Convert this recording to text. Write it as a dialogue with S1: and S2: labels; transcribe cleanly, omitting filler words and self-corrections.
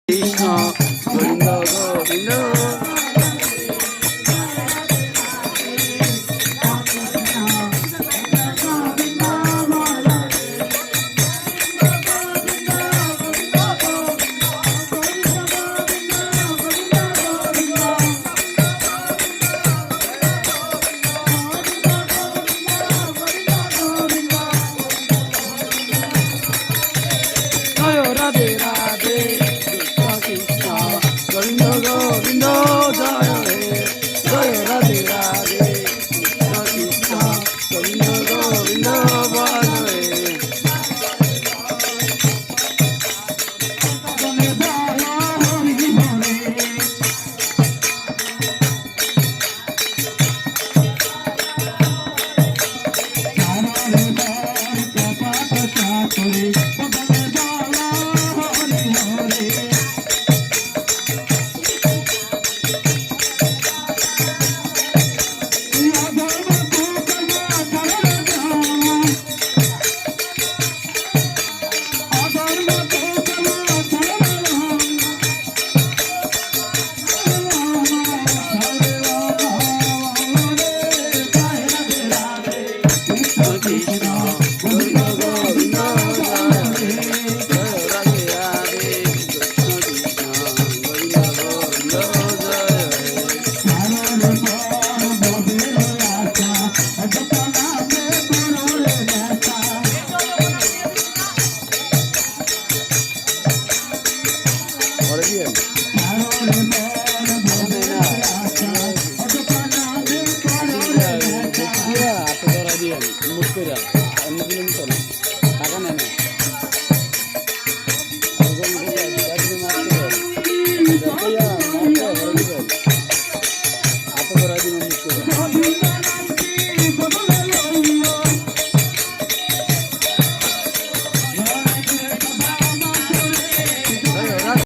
S1: কৃষ্ণ গোবিন্দ গোবিন্দ রাধে রাধে কৃষ্ণ গোবিন্দ গোবিন্দ জয় হে জয় রাধে রাধে কৃষ্ণ গোবিন্দ গোবিন্দ বল হে মুখ করে অন্য কিলোমিটার না টাকা নেয় না